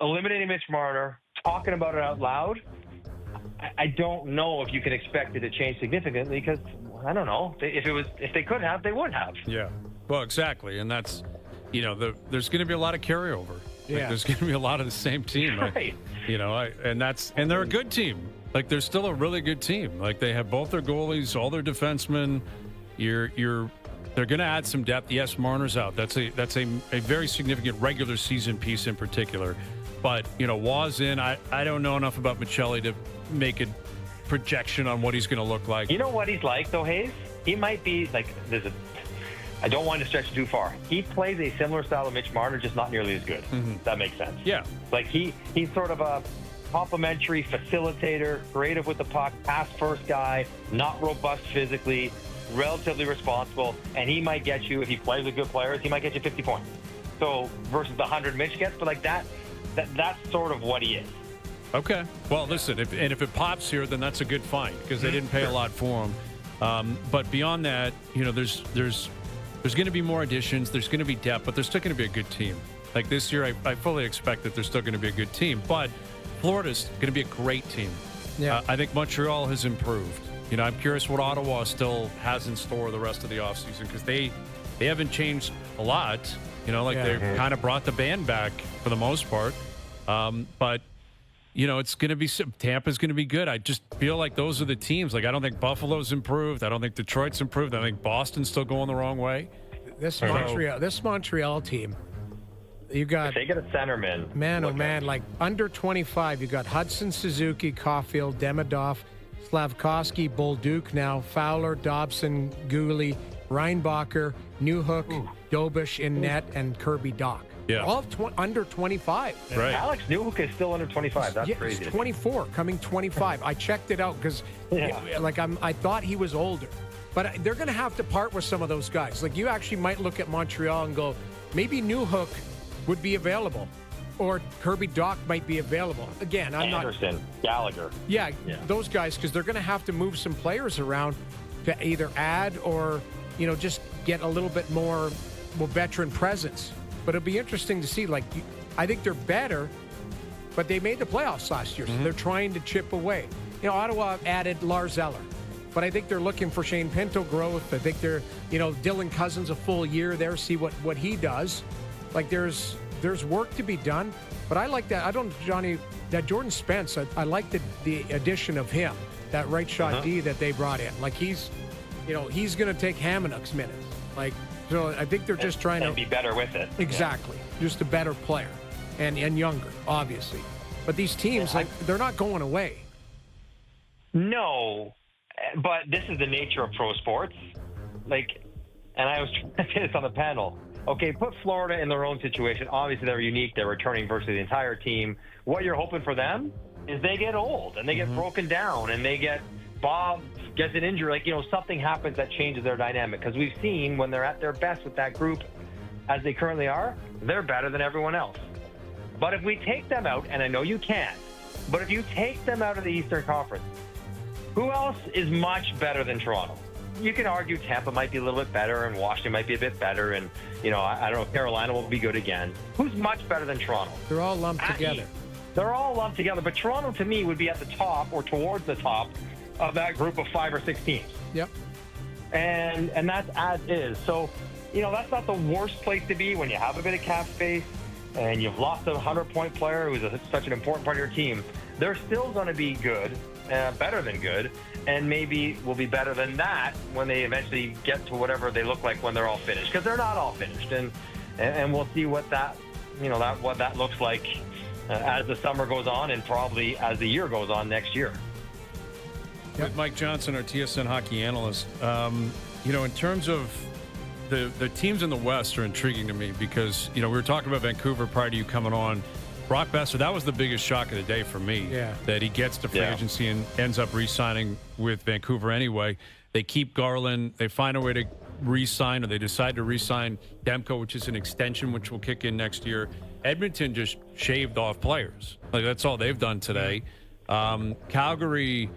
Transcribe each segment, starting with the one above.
eliminating Mitch Marner, talking about it out loud, I don't know if you can expect it to change significantly because I don't know if they could have, they would have. Yeah. Well, exactly, and that's there's going to be a lot of carryover. Yeah. Like, there's going to be a lot of the same team. Right. And they're a good team. Like they're still a really good team. Like they have both their goalies, all their defensemen. They're going to add some depth. Yes, Marner's out. That's a very significant regular season piece in particular. But Waz in. I don't know enough about Michelli to make a projection on what he's going to look like. You know what he's like though, Hayes? He might be like I don't want to stretch too far. He plays a similar style of Mitch Marner, just not nearly as good. Mm-hmm. That makes sense. Yeah. Like he's sort of a complimentary facilitator, creative with the puck, pass first guy, not robust physically, relatively responsible, and he might get you, if he plays with good players, he might get you 50 points. So versus the 100 Mitch gets, but like that's sort of what he is. Okay. Well, listen, if it pops here, then that's a good find because they didn't pay a lot for him. But beyond that, there's going to be more additions. There's going to be depth, but there's still going to be a good team. Like this year, I fully expect that there's still going to be a good team. But Florida's going to be a great team. Yeah. I think Montreal has improved. I'm curious what Ottawa still has in store the rest of the offseason because they haven't changed a lot. They've kind of brought the band back for the most part. But it's going to be Tampa's going to be good. I just feel like those are the teams. Like I don't think Buffalo's improved. I don't think Detroit's improved. I think Boston's still going the wrong way. This Montreal team, you got if they get a centerman. Man, like under 25, you got Hudson, Suzuki, Caulfield, Demidov, Slavkovsky, Bolduc now, Fowler, Dobson, Gooley, Reinbacher, Newhook, Dobish in net, and Kirby Doc. Yeah. All under 25. Right. Alex Newhook is still under 25. That's crazy. He's 24, coming 25. I checked it out because I thought he was older. But they're going to have to part with some of those guys. Like you actually might look at Montreal and go, maybe Newhook would be available. Or Kirby Doc might be available. Again, Anderson, Gallagher. Yeah, those guys, because they're going to have to move some players around to either add or, just get a little bit more veteran presence. But it'll be interesting to see. Like, I think they're better, but they made the playoffs last year, so they're trying to chip away. Ottawa added Lars Eller, but I think they're looking for Shane Pinto growth. I think they're, Dylan Cousins a full year there, see what he does. Like, there's work to be done, but I like that. That Jordan Spence, I like the addition of him, that right shot D that they brought in. Like, he's going to take Hamanuk's minutes. Like, so I think they're just trying to be better with it. Exactly. Just a better player and younger, obviously. But these teams, they're not going away. No, but this is the nature of pro sports. Like, and I was trying to say this on the panel. Okay, put Florida in their own situation. Obviously, they're unique. They're returning versus the entire team. What you're hoping for them is they get old and they get broken down and they get Bob gets an injury. Like, something happens that changes their dynamic. Because we've seen when they're at their best with that group, as they currently are, they're better than everyone else. But if we take them out, and I know you can't, but if you take them out of the Eastern Conference, who else is much better than Toronto? You can argue Tampa might be a little bit better and Washington might be a bit better and, I don't know, Carolina will be good again. Who's much better than Toronto? They're all lumped together. They're all lumped together, but Toronto to me would be at the top or towards the top of that group of 5 or 6 teams. Yep. And that's as is. So, that's not the worst place to be when you have a bit of cap space and you've lost a 100-point player who's such an important part of your team. They're still going to be good, better than good, and maybe will be better than that when they eventually get to whatever they look like when they're all finished. Because they're not all finished, and we'll see what that what that looks like as the summer goes on, and probably as the year goes on next year. With Mike Johnson, our TSN hockey analyst, in terms of the teams in the West are intriguing to me because, we were talking about Vancouver prior to you coming on. Brock Besser, that was the biggest shock of the day for me, that he gets to free agency and ends up re-signing with Vancouver anyway. They keep Garland. They find a way to re-sign, or they decide to re-sign Demko, which is an extension, which will kick in next year. Edmonton just shaved off players. Like, that's all they've done today. Calgary,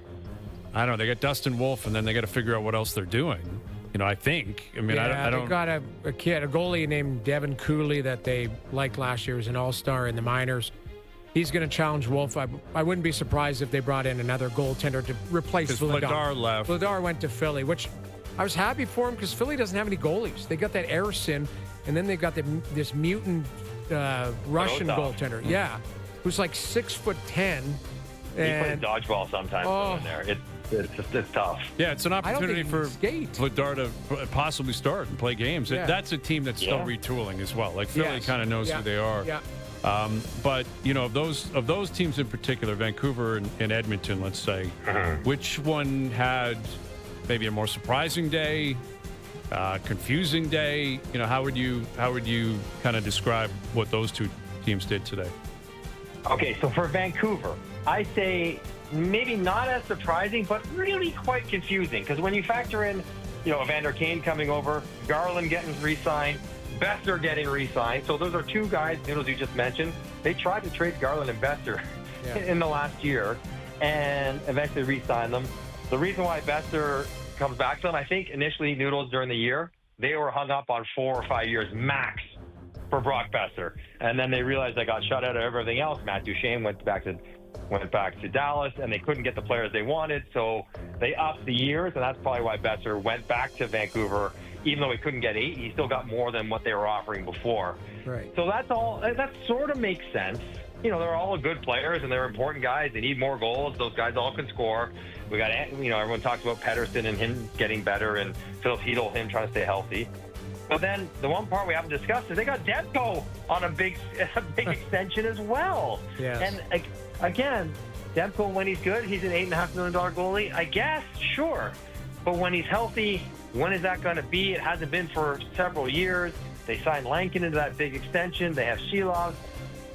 I don't know, they got Dustin Wolf, and then they got to figure out what else they're doing. I think. I mean, I don't. They got a goalie named Devin Cooley that they liked last year. He was an all-star in the minors. he's going to challenge Wolf. I wouldn't be surprised if they brought in another goaltender to replace Because Vladar. Vladar left. Vladar went to Philly, which I was happy for him because Philly doesn't have any goalies. They got that Erison, and then they've got this mutant Russian goaltender. Yeah, who's like 6'10". He plays dodgeball sometimes in there. It's tough. Yeah, it's an opportunity for skate. Vladar to possibly start and play games. Yeah. That's a team that's still retooling as well. Like Philly kind of knows who they are. Yeah. But of those teams in particular, Vancouver and Edmonton, let's say, which one had maybe a more surprising day, confusing day? How would you kind of describe what those two teams did today? Okay, so for Vancouver, I say maybe not as surprising, but really quite confusing. Because when you factor in, Evander Kane coming over, Garland getting re-signed, Besser getting re-signed. So those are two guys, Noodles, you just mentioned. They tried to trade Garland and Besser in the last year and eventually re-signed them. The reason why Besser comes back to them, I think initially, Noodles, during the year, they were hung up on 4 or 5 years max for Brock Besser. And then they realized they got shut out of everything else. Matt Duchene went back to Dallas, and they couldn't get the players they wanted, so they upped the years, and that's probably why Besser went back to Vancouver. Even though he couldn't get 8, he still got more than what they were offering before. Right. So that sort of makes sense. They're all good players, and they're important guys. They need more goals. Those guys all can score. We got, everyone talks about Pettersson and him getting better, and Phil Hedl, him trying to stay healthy. But then the one part we haven't discussed is they got Demko on a big extension as well. Yes. And again, Demko, when he's good, he's an $8.5 million goalie. I guess, sure. But when he's healthy, when is that going to be? It hasn't been for several years. They signed Lankin into that big extension. They have Shilov,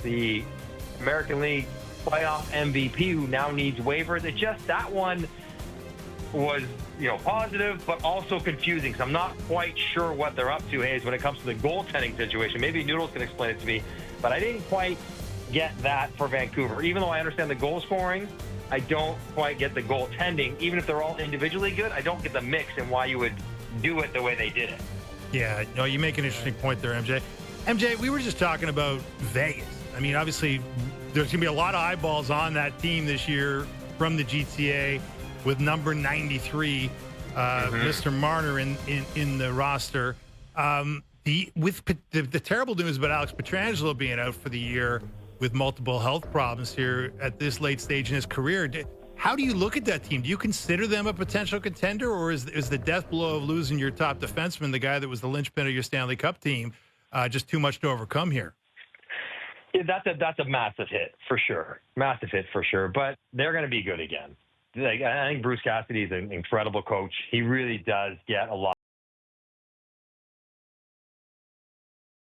the American League playoff MVP, who now needs waivers. That one was, positive, but also confusing. So I'm not quite sure what they're up to, Hayes, when it comes to the goaltending situation. Maybe Noodles can explain it to me, but I didn't quite get that for Vancouver. Even though I understand the goal scoring, I don't quite get the goaltending. Even if they're all individually good, I don't get the mix and why you would do it the way they did it. Yeah, no, you make an interesting point there, MJ. MJ, we were just talking about Vegas. I mean, obviously, there's going to be a lot of eyeballs on that team this year from the GTA with number 93, Mr. Marner in the roster. The terrible news about Alex Pietrangelo being out for the year with multiple health problems here at this late stage in his career. How do you look at that team? Do you consider them a potential contender, or is the death blow of losing your top defenseman, the guy that was the linchpin of your Stanley Cup team, just too much to overcome here? Yeah, that's a massive hit for sure. Massive hit for sure. But they're going to be good again. I think Bruce Cassidy is an incredible coach. He really does get a lot